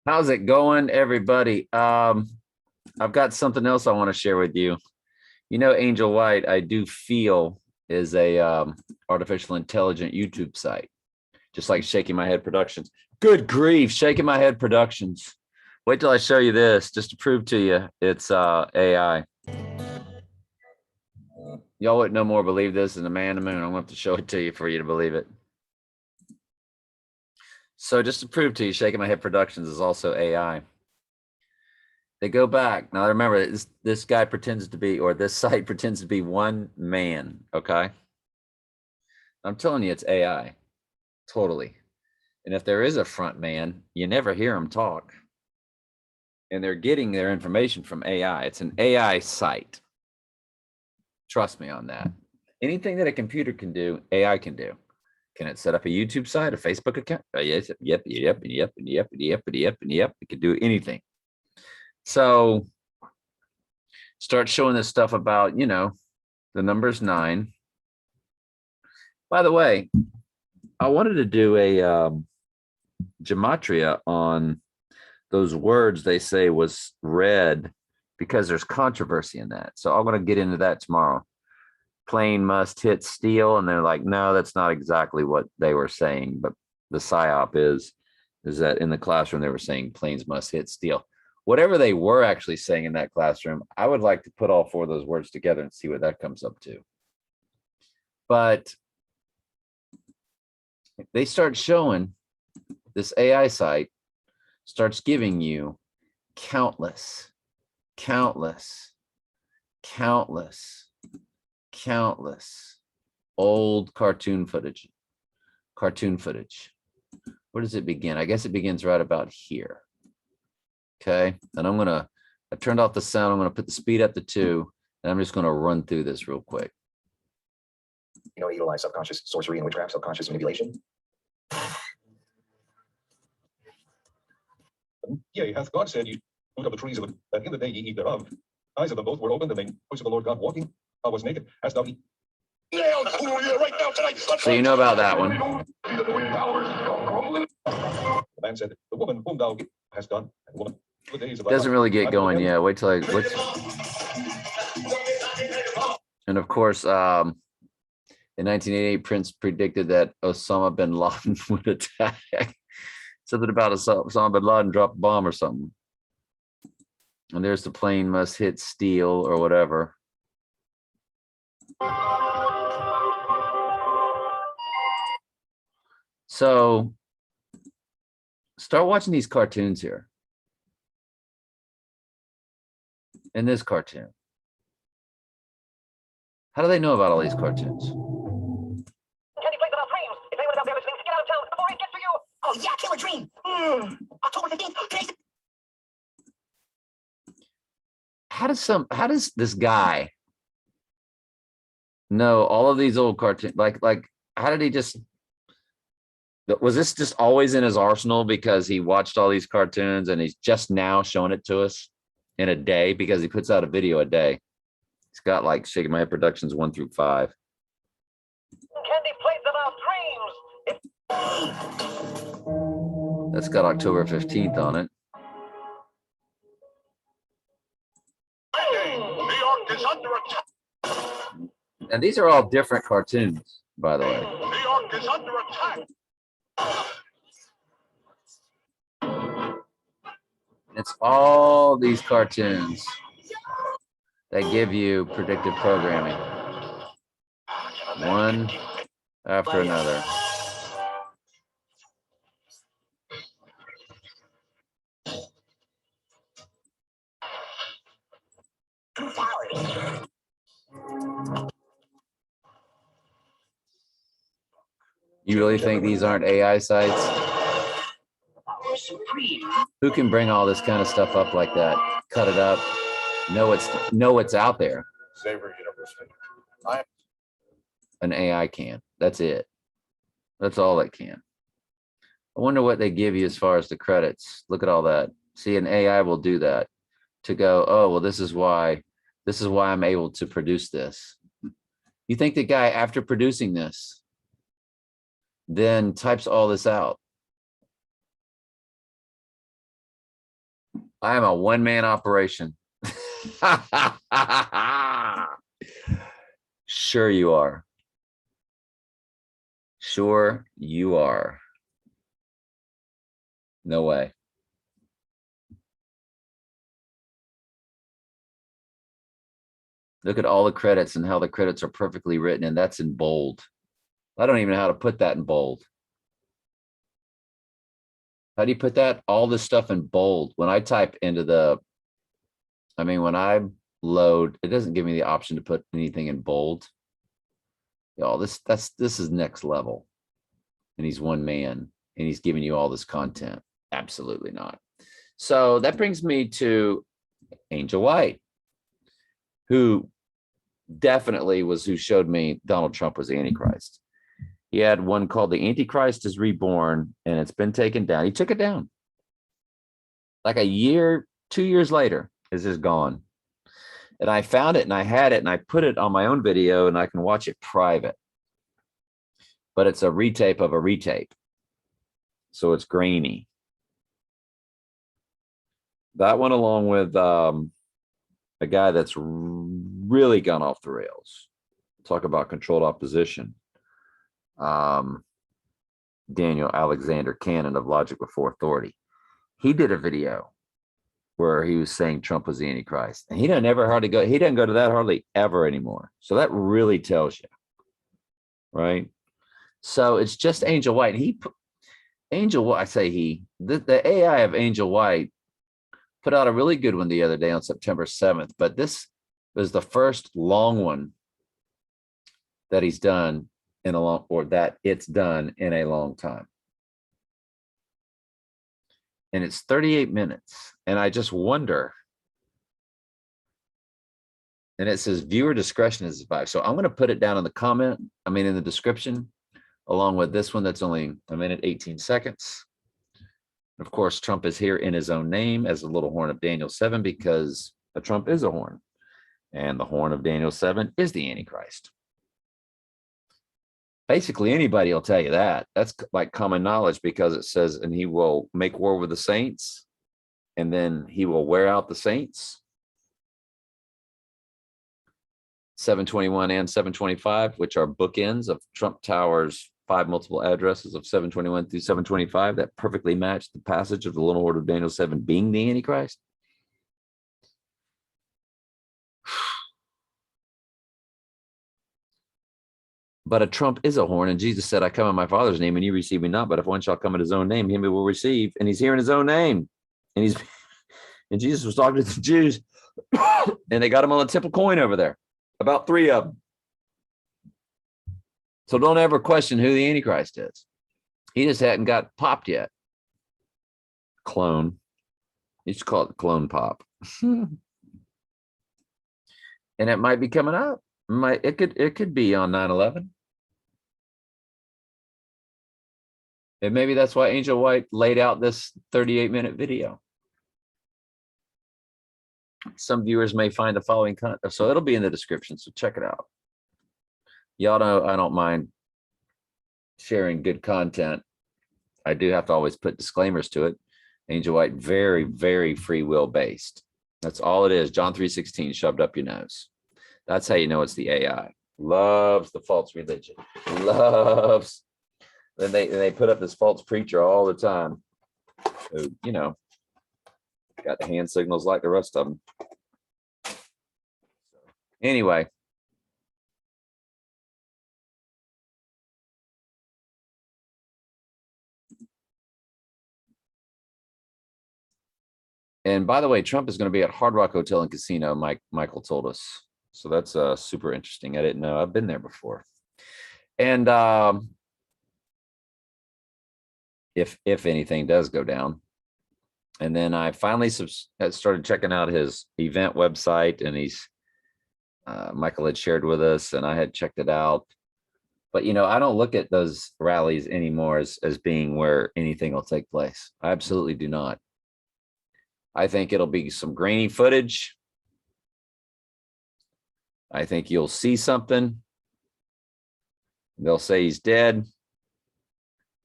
How's it going, everybody? I've got something else I want to share with you. You know, Angel White, I do feel is a artificial intelligent YouTube site, just like Shaking My Head Productions. Good grief, Shaking My Head Productions. Wait till I show you this, just to prove to you it's AI. Y'all wouldn't no more believe this than a man in the moon. I'm going to have to show it to you for you to believe it. So just to prove to you, Shaking My Head Productions is also AI. They go back. Now remember, this guy pretends to be, or this site pretends to be one man, okay? I'm telling you, it's AI, totally. And if there is a front man, you never hear him talk. And they're getting their information from AI. It's an AI site. Trust me on that. Anything that a computer can do, AI can do. Can it set up a YouTube site, a Facebook account? Yes, yep. It can do anything. So start showing this stuff about, the number's 9. By the way, I wanted to do a gematria on those words they say was read because there's controversy in that. So I'm going to get into that tomorrow. Plane must hit steel. And they're like, no, that's not exactly what they were saying. But the psyop is that in the classroom, they were saying planes must hit steel. Whatever they were actually saying in that classroom, I would like to put all 4 of those words together and see what that comes up to. But they start showing, this AI site starts giving you countless old cartoon footage. Where does it begin? I guess it begins right about here. Okay, and I turned off the sound. I'm gonna put the speed up to 2, and I'm just gonna run through this real quick. Utilize subconscious sorcery and witchcraft, subconscious manipulation. Yea, hath God said, you fruit of the trees of it, that in the day ye eat thereof, eyes of them both were opened, and they voice of the Lord God walking. I was naked, hast thou eaten? Right now, tonight. So you know about that one. The man said, the woman whom thou hast done, and woman, the days of thy Doesn't life, really get I will going again- yet. Wait till and of course, in 1988, Prince predicted that Osama bin Laden would attack. Something about Osama bin Laden dropped a bomb or something. And there's the plane must hit steel or whatever. So start watching these cartoons here. In this cartoon. How do they know about all these cartoons? Candy plays about dreams. If anyone out there listening, get out of town before it gets to you. Oh yeah, Killer Dream. October 15th. How does this guy know all of these old cartoons? Like how did he just, was this just always in his arsenal because he watched all these cartoons and he's just now showing it to us in a day because he puts out a video a day? He's got like Shaking My Head Productions 1 through 5. Candy plays about dreams. That's got October 15th on it. New York is under attack. And these are all different cartoons, by the way. New York is under attack. It's all these cartoons that give you predictive programming, one after another. You really think these aren't AI sites? Who can bring all this kind of stuff up like that? Cut it up. Know it's out there. Xavier University. An AI can. That's it. That's all it can. I wonder what they give you as far as the credits. Look at all that. See, an AI will do that to go, oh, well, this is why I'm able to produce this. You think the guy, after producing this, then types all this out I am a one-man operation. Sure you are. Sure you are. No way. Look at all the credits and how the credits are perfectly written, and that's in bold. I don't even know how to put that in bold. How do you put that? All this stuff in bold. When I type into the, I mean, when I load, it doesn't give me the option to put anything in bold. Y'all, this is next level. And he's one man and he's giving you all this content. Absolutely not. So that brings me to Angel White, who definitely was who showed me Donald Trump was the Antichrist. He had one called The Antichrist is Reborn, and it's been taken down. He took it down. Like a year, 2 years later, it's just gone. And I found it and I had it and I put it on my own video and I can watch it private. But it's a retape of a retape. So it's grainy. That one along with a guy that's really gone off the rails. Talk about controlled opposition. Daniel Alexander Cannon of Logic Before Authority. He did a video where he was saying Trump was the Antichrist. And he doesn't ever hardly go, he doesn't go to that hardly ever anymore. So that really tells you, right? So it's just Angel White. Angel, I say the AI of Angel White put out a really good one the other day on September 7th, but this was the first long one that he's done in a long, or that it's done in a long time. And it's 38 minutes. And I just wonder, and it says viewer discretion is advised. So I'm going to put it down in the comment, in the description, along with this one that's only a minute, 18 seconds. Of course, Trump is here in his own name as the little horn of Daniel 7 because a Trump is a horn. And the horn of Daniel 7 is the Antichrist. Basically, anybody will tell you that. That's like common knowledge because it says, and he will make war with the saints, and then he will wear out the saints. 721 and 725, which are bookends of Trump Tower's 5 multiple addresses of 721 through 725 that perfectly match the passage of the little order of Daniel 7 being the Antichrist. But a trump is a horn, and Jesus said, I come in my Father's name, and you receive me not. But if one shall come in his own name, him he will receive. And he's here in his own name. And and Jesus was talking to the Jews, and they got him on the temple coin over there. About 3 of them. So don't ever question who the Antichrist is. He just hadn't got popped yet. Clone. You should call it clone pop. And it might be coming up. It could be on 9/11. And maybe that's why Angel White laid out this 38-minute video. Some viewers may find the following content, so it'll be in the description, so check it out. Y'all know I don't mind sharing good content. I do have to always put disclaimers to it. Angel White, very, very free will based. That's all it is. John 3:16 shoved up your nose. That's how you know it's the AI. Loves the false religion. Loves. Then they put up this false preacher all the time. Who, got the hand signals like the rest of them. Anyway. And by the way, Trump is going to be at Hard Rock Hotel and Casino, Michael told us. So that's super interesting. I didn't know. I've been there before. And if anything does go down. And then I finally started checking out his event website, and Michael had shared with us, and I had checked it out. But, I don't look at those rallies anymore as being where anything will take place. I absolutely do not. I think it'll be some grainy footage. I think you'll see something. They'll say he's dead,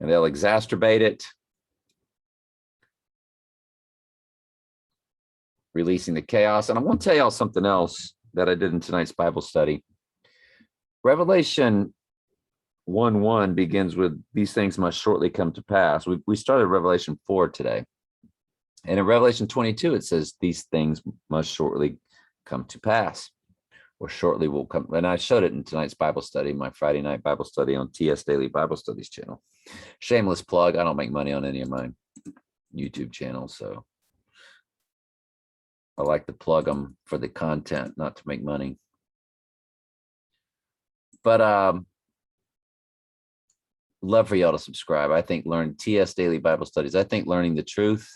and they'll exacerbate it. releasing the chaos. And I'm going to tell y'all something else that I did in tonight's Bible study. Revelation 1:1 begins with these things must shortly come to pass. We started Revelation 4 today. And in Revelation 22, it says these things must shortly come to pass, or shortly will come. And I showed it in tonight's Bible study, my Friday night Bible study on TS Daily Bible Studies channel. Shameless plug. I don't make money on any of my YouTube channels, so I like to plug them for the content, not to make money. But love for y'all to subscribe. I think learn TS Daily Bible Studies. I think learning the truth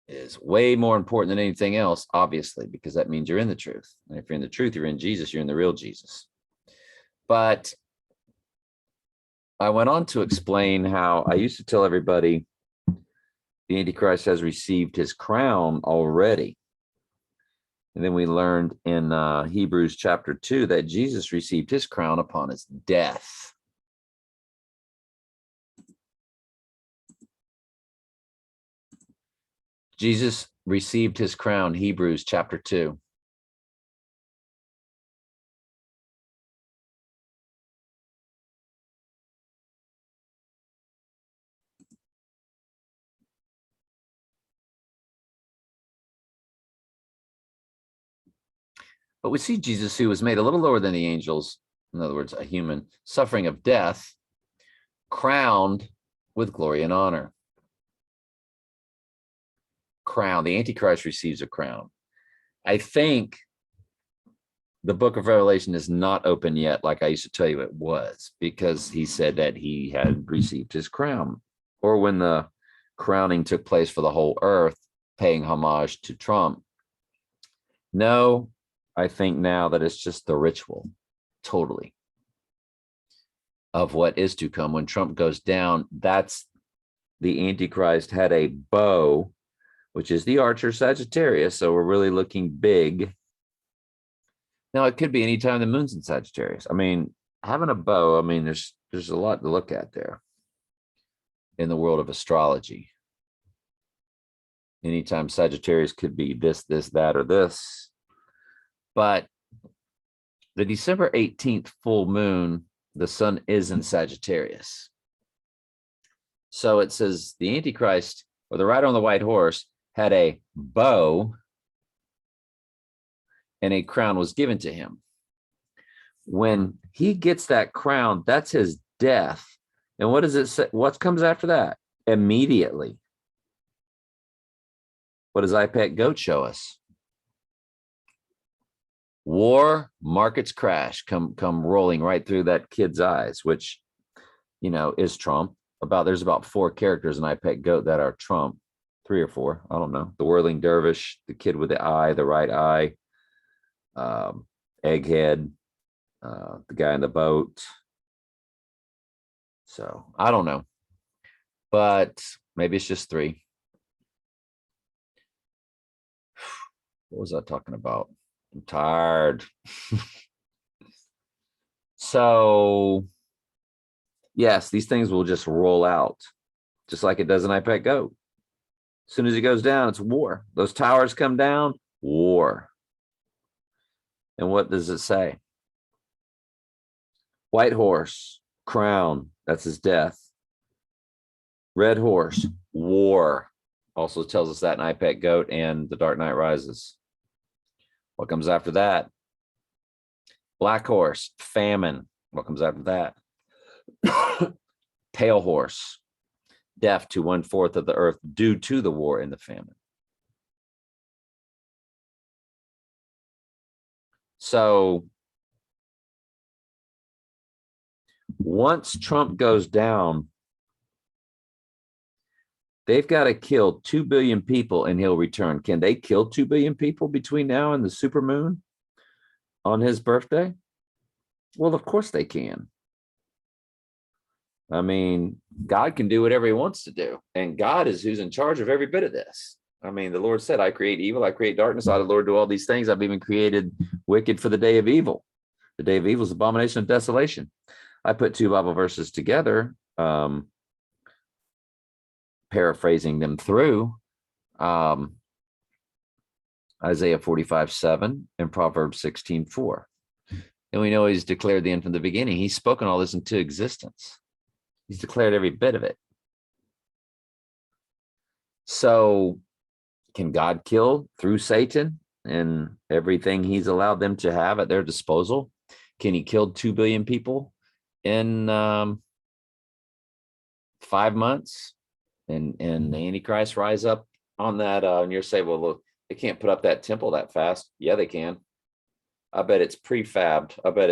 is way more important than anything else, obviously, because that means you're in the truth. And if you're in the truth, you're in Jesus, you're in the real Jesus. But I went on to explain how I used to tell everybody the Antichrist has received his crown already. And then we learned in Hebrews chapter 2 that Jesus received his crown upon his death. Jesus received his crown, Hebrews chapter 2. But we see Jesus, who was made a little lower than the angels, in other words, a human, suffering of death, crowned with glory and honor. Crown. The Antichrist receives a crown. I think the book of Revelation is not open yet, like I used to tell you it was, because he said that he had received his crown. Or when the crowning took place for the whole earth, paying homage to Trump. No, I think now that it's just the ritual, totally, of what is to come. When Trump goes down, that's the Antichrist had a bow, which is the Archer Sagittarius. So we're really looking big. Now, it could be anytime the moon's in Sagittarius. I mean, having a bow, I mean, there's a lot to look at there in the world of astrology. Anytime Sagittarius could be this, that, or this. But the December 18th full moon, the sun is in Sagittarius. So it says the Antichrist, or the rider on the white horse, had a bow and a crown was given to him. When he gets that crown, that's his death. And what does it say? What comes after that? Immediately. What does iPad Goat show us? War, markets crash, come rolling right through that kid's eyes, which, you know, is Trump. There's about 4 characters in iPad Goat that are Trump, 3 or 4, I don't know. The whirling dervish, the kid with the eye, the right eye, Egghead, the guy in the boat. So I don't know, but maybe it's just 3. What was I talking about? I'm tired. So, yes, these things will just roll out, just like it does in iPad Goat. As soon as it goes down, it's war. Those towers come down, war. And what does it say? White horse, crown, that's his death. Red horse, war. Also tells us that in iPad Goat and The Dark Knight Rises. What comes after that? Black horse, famine. What comes after that? Pale horse, death to 1/4 of the earth due to the war and the famine. So once Trump goes down, they've got to kill 2 billion people and he'll return. Can they kill 2 billion people between now and the supermoon on his birthday? Well, of course they can. I mean, God can do whatever he wants to do. And God is who's in charge of every bit of this. I mean, the Lord said, I create evil, I create darkness. I, the Lord, do all these things. I've even created wicked for the day of evil. The day of evil is abomination of desolation. I put 2 Bible verses together, paraphrasing them through. Isaiah 45:7, and Proverbs 16:4. And we know he's declared the end from the beginning. He's spoken all this into existence. He's declared every bit of it. So can God kill through Satan and everything he's allowed them to have at their disposal? Can he kill 2 billion people in 5 months? And the Antichrist rise up on that? And you're saying, well, look, they can't put up that temple that fast. Yeah, they can. I bet it's prefabbed. I bet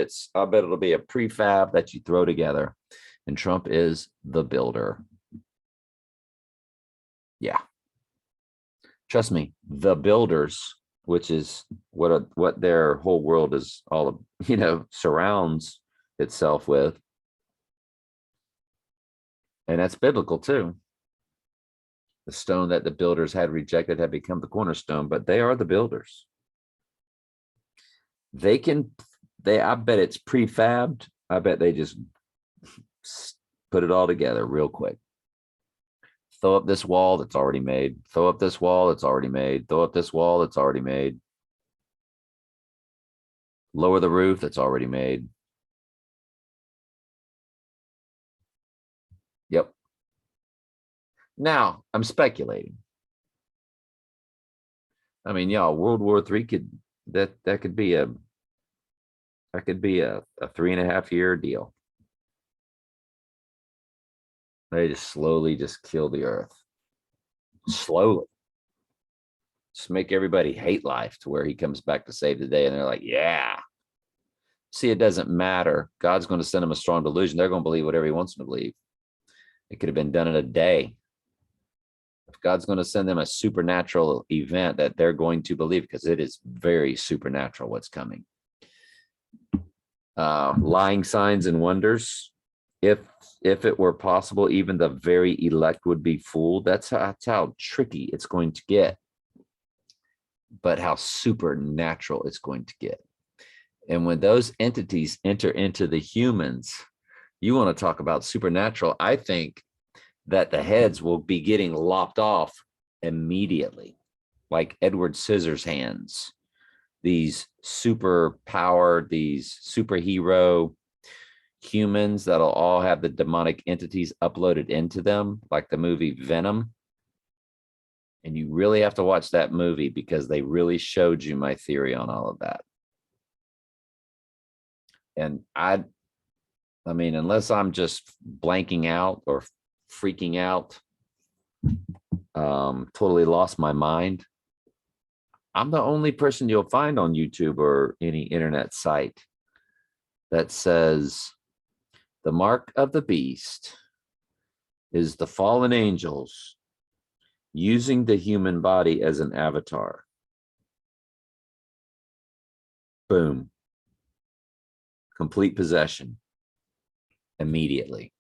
it'll be a prefab that you throw together. And Trump is the builder. Yeah. Trust me, the builders, which is what their whole world is all, surrounds itself with. And that's biblical too. The stone that the builders had rejected had become the cornerstone, but they are the builders. I bet it's prefabbed. I bet they just put it all together real quick. Throw up this wall that's already made. Throw up this wall that's already made. Throw up this wall that's already made. Lower the roof that's already made. Yep. Now, I'm speculating. I mean, yeah, World War III could be a 3.5 year deal. They just slowly just kill the earth. Slowly. Just make everybody hate life to where he comes back to save the day. And they're like, yeah. See, it doesn't matter. God's going to send them a strong delusion. They're going to believe whatever he wants them to believe. It could have been done in a day. If God's going to send them a supernatural event that they're going to believe, because it is very supernatural what's coming. Lying signs and wonders. If it were possible, even the very elect would be fooled. That's how tricky it's going to get. But how supernatural it's going to get. And when those entities enter into the humans, you want to talk about supernatural. I think that the heads will be getting lopped off immediately, like Edward Scissorhands. These super powered, these superhero humans that'll all have the demonic entities uploaded into them, like the movie Venom. And you really have to watch that movie because they really showed you my theory on all of that. And I mean, unless I'm just blanking out or freaking out, totally lost my mind, I'm the only person you'll find on YouTube or any internet site that says the mark of the beast is the fallen angels using the human body as an avatar. Boom. Complete possession immediately.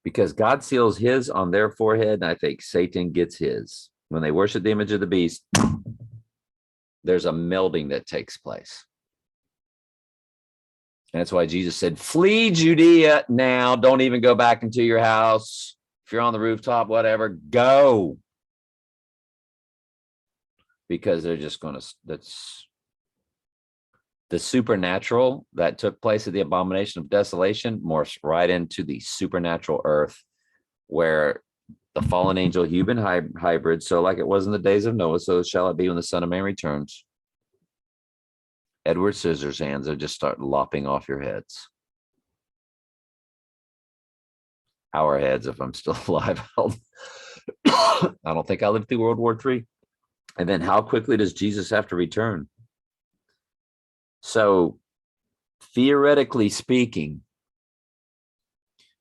Because God seals his on their forehead, and I think Satan gets his. When they worship the image of the beast, there's a melding that takes place. And that's why Jesus said, flee Judea now. Don't even go back into your house. If you're on the rooftop, whatever, go. Because they're just going to, that's the supernatural that took place at the abomination of desolation morphs right into the supernatural earth, where the fallen angel human hybrid, so like it was in the days of Noah, so shall it be when the Son of Man returns. Edward Scissorhands will just start lopping off your heads. Our heads, if I'm still alive. I don't think I lived through World War III. And then how quickly does Jesus have to return? So theoretically speaking,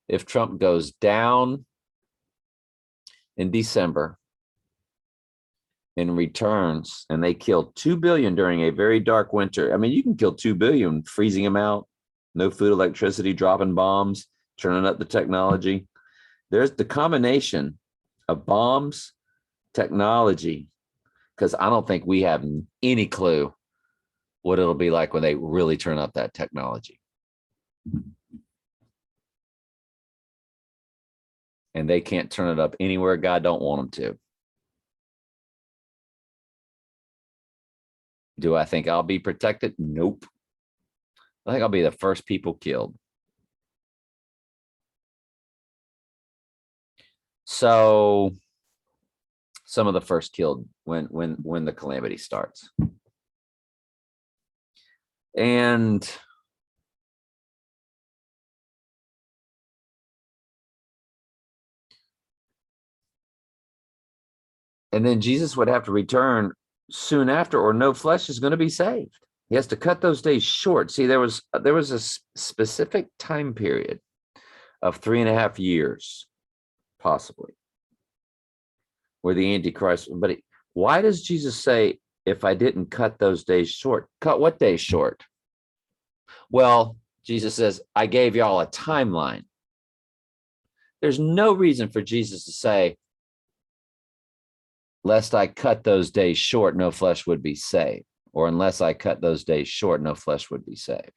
if Trump goes down in December and returns and they kill 2 billion during a very dark winter. I mean, you can kill 2 billion, freezing them out, no food, electricity, dropping bombs, turning up the technology. There's the combination of bombs, technology, because I don't think we have any clue what it'll be like when they really turn up that technology. And they can't turn it up anywhere God don't want them to. Do I think I'll be protected? Nope. I think I'll be the first people killed. So some of the first killed when the calamity starts. And then Jesus would have to return soon after, or no flesh is going to be saved. He has to cut those days short. See, there was a specific time period of 3.5 years, possibly, where the Antichrist. But why does Jesus say, if I didn't cut those days short? Cut what days short? Well, Jesus says, I gave y'all a timeline. There's no reason for Jesus to say, lest I cut those days short, no flesh would be saved. Or unless I cut those days short, no flesh would be saved.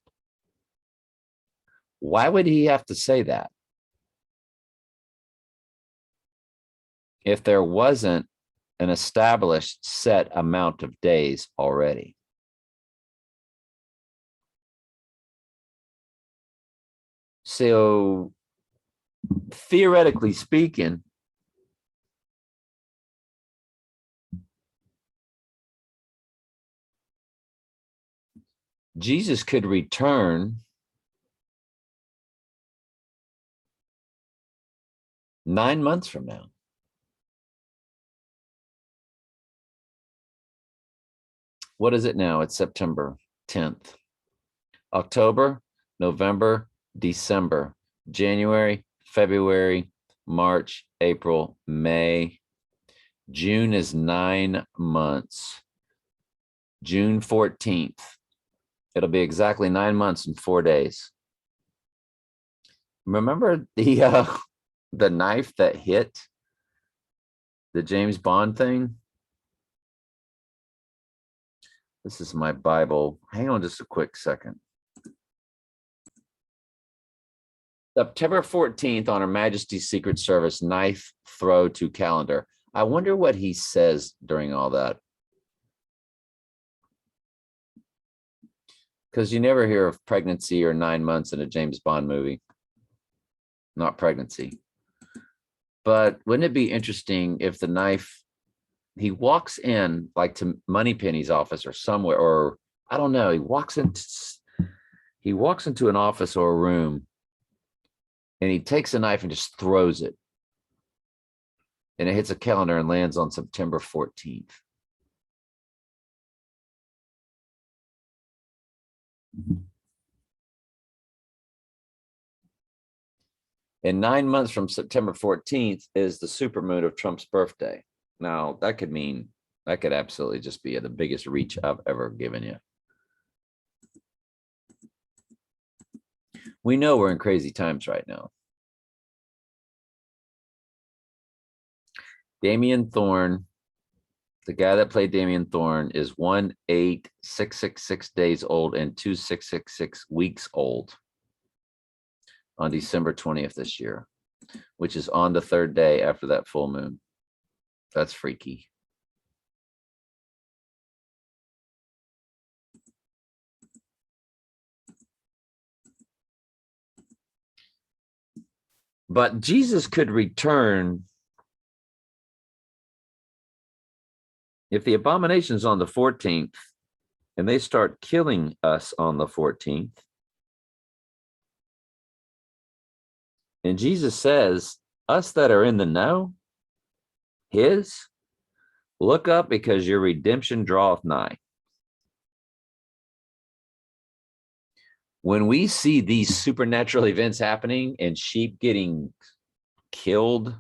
Why would he have to say that? If there wasn't an established set amount of days already. So theoretically speaking, Jesus could return 9 months from now. What is it now? It's September 10th. October, November, December, January, February, March, April, May. June is 9 months. June 14th. It'll be exactly 9 months and 4 days. Remember the knife that hit the James Bond thing? This is my Bible. Hang on just a quick second. September 14th on Her Majesty's Secret Service knife throw to calendar. I wonder what he says during all that. Because you never hear of pregnancy or 9 months in a James Bond movie. Not pregnancy. But wouldn't it be interesting if the knife, he walks in like to Moneypenny's office or somewhere, or I don't know, he walks into an office or a room and he takes a knife and just throws it. And it hits a calendar and lands on September 14th. And 9 months from September 14th is the supermoon of Trump's birthday. Now, that could absolutely just be the biggest reach I've ever given you. We know we're in crazy times right now. Damien Thorne, the guy that played Damien Thorne, is 18666 days old and 2666 weeks old on December 20th this year, which is on the 3rd day after that full moon. That's freaky. But Jesus could return if the abomination's on the 14th and they start killing us on the 14th. And Jesus says, us that are in the know, look up because your redemption draweth nigh. When we see these supernatural events happening and sheep getting killed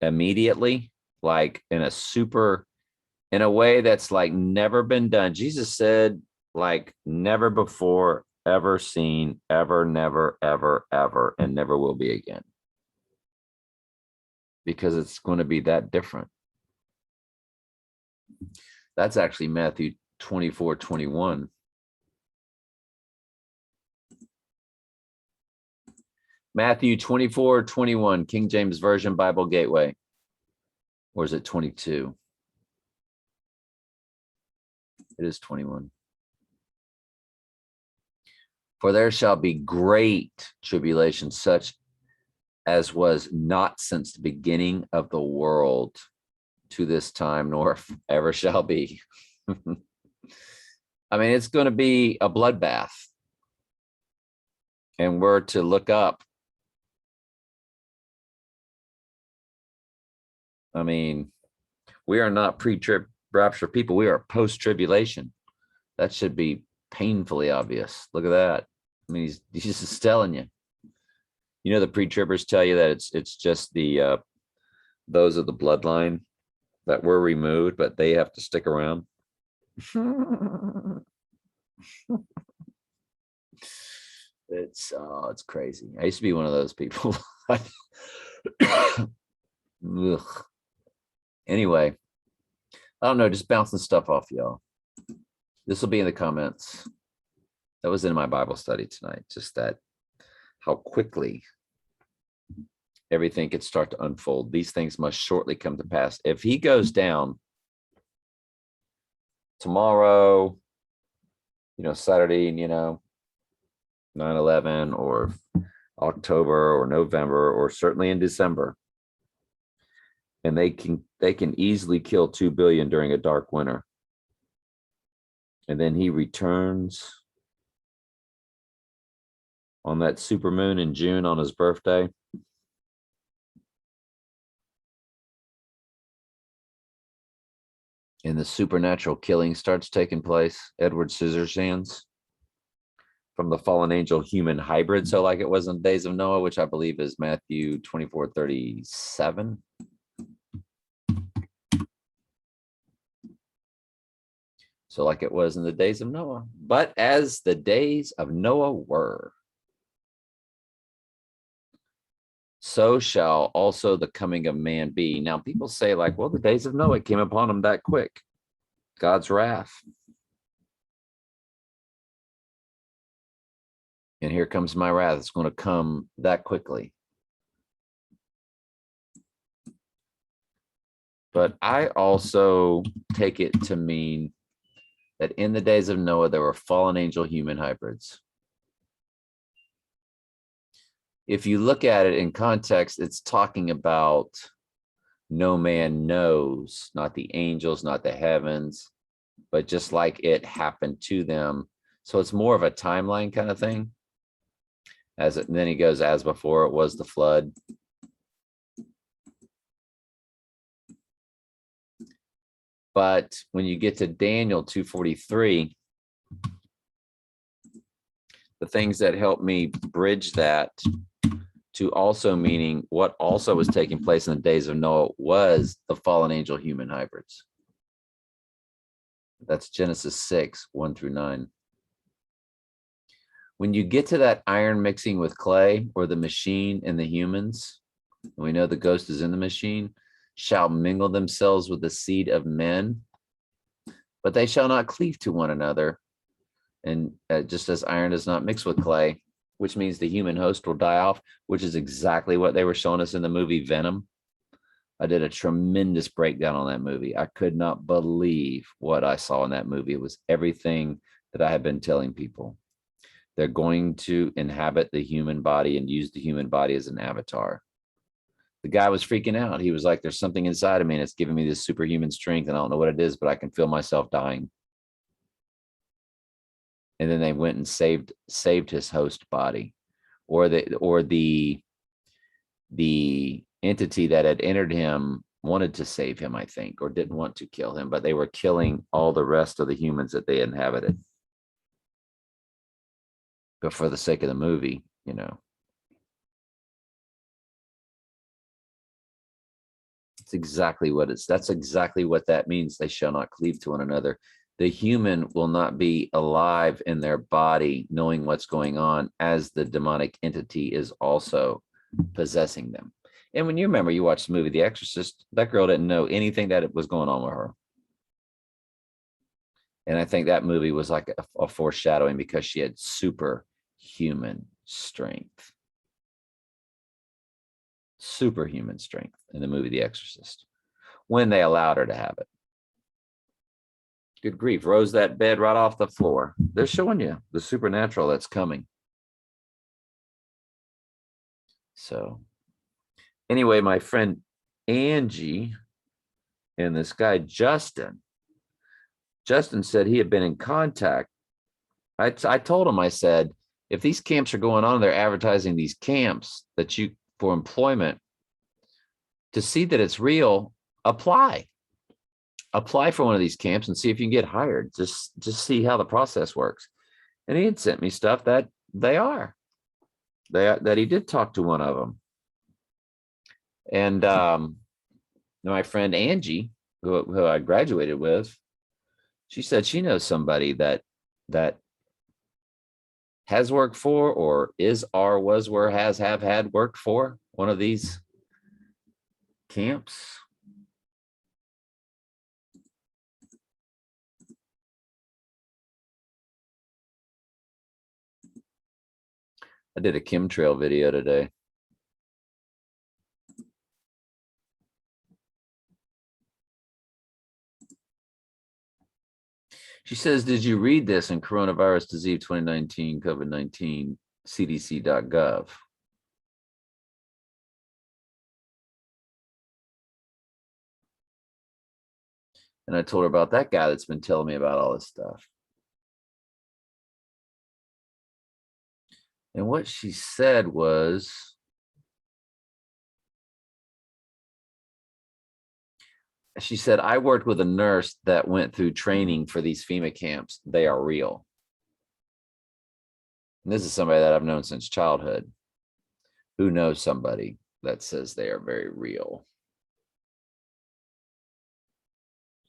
immediately, like in a way that's like never been done. Jesus said, like never before, ever seen, ever, never, ever, ever, and never will be again. Because it's going to be that different. That's actually Matthew 24:21. Matthew 24:21, King James Version Bible Gateway. Or is it 22? It is 21. For there shall be great tribulation, such as was not since the beginning of the world to this time, nor ever shall be. I mean, it's going to be a bloodbath. And we're to look up. I mean, we are not pre-trib rapture people. We are post-tribulation. That should be painfully obvious. Look at that. I mean, he's just telling you. You know, the pre-tribbers tell you that it's just the those of the bloodline that were removed, but they have to stick around. It's crazy. I used to be one of those people. Ugh. Anyway, I don't know, just bouncing stuff off y'all. This will be in the comments. That was in my Bible study tonight. Just that how quickly everything could start to unfold. These things must shortly come to pass. If he goes down tomorrow, you know, Saturday, you know, 9/11 or October or November, or certainly in December, and they can easily kill 2 billion during a dark winter. And then he returns on that super moon in June on his birthday. And the supernatural killing starts taking place. Edward Scissorhands from the fallen angel human hybrid. So like it was in the days of Noah, which I believe is Matthew 24:37. So like it was in the days of Noah, but as the days of Noah were, so shall also the coming of man be. Now people say like, well, the days of Noah came upon him that quick. God's wrath. And here comes my wrath. It's going to come that quickly. But I also take it to mean that in the days of Noah, there were fallen angel human hybrids. If you look at it in context, it's talking about no man knows, not the angels, not the heavens, but just like it happened to them. So it's more of a timeline kind of thing. And then he goes, as before it was the flood. But when you get to Daniel 2:43, the things that help me bridge that to also meaning what also was taking place in the days of Noah was the fallen angel human hybrids. That's Genesis 6:1-9. When you get to that iron mixing with clay, or the machine and the humans, and we know the ghost is in the machine, shall mingle themselves with the seed of men, but they shall not cleave to one another. And just as iron does not mix with clay, which means the human host will die off, which is exactly what they were showing us in the movie Venom. I did a tremendous breakdown on that movie. I could not believe what I saw in that movie. It was everything that I had been telling people. They're going to inhabit the human body and use the human body as an avatar. The guy was freaking out. He was like, there's something inside of me and it's giving me this superhuman strength. And I don't know what it is, but I can feel myself dying. And then they went and saved his host body, or the entity that had entered him wanted to save him, I think, or didn't want to kill him, but they were killing all the rest of the humans that they inhabited. But for the sake of the movie, you know. It's exactly what that's exactly what that means. They shall not cleave to one another. The human will not be alive in their body, knowing what's going on, as the demonic entity is also possessing them. And when you remember, you watched the movie The Exorcist, that girl didn't know anything that was going on with her. And I think that movie was like a foreshadowing, because she had superhuman strength. Superhuman strength in the movie The Exorcist, when they allowed her to have it. Good grief, rose that bed right off the floor. They're showing you the supernatural that's coming. So anyway, my friend Angie and this guy, Justin said he had been in contact. I told him, I said, if these camps are going on, they're advertising these camps that you for employment. To see that it's real, apply for one of these camps and see if you can get hired. Just see how the process works. And he had sent me stuff that that he did talk to one of them. And my friend Angie, who I graduated with, she said she knows somebody that has worked for, or is, or was, where have had worked for one of these camps. I did a chemtrail video today. She says, did you read this in Coronavirus Disease 2019 COVID-19 CDC.gov? And I told her about that guy that's been telling me about all this stuff. And what she said was, she said, I worked with a nurse that went through training for these FEMA camps. They are real. And this is somebody that I've known since childhood, who knows somebody that says they are very real.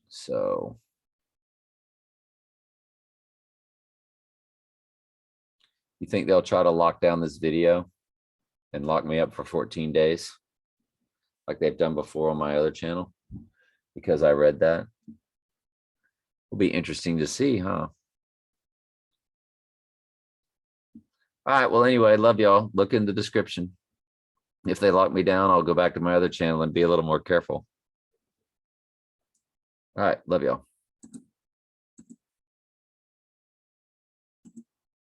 So you think they'll try to lock down this video and lock me up for 14 days like they've done before on my other channel because I read that? Will be interesting to see, huh? All right, well, anyway, love y'all. Look in the description. If they lock me down, I'll go back to my other channel and be a little more careful. All right, love y'all.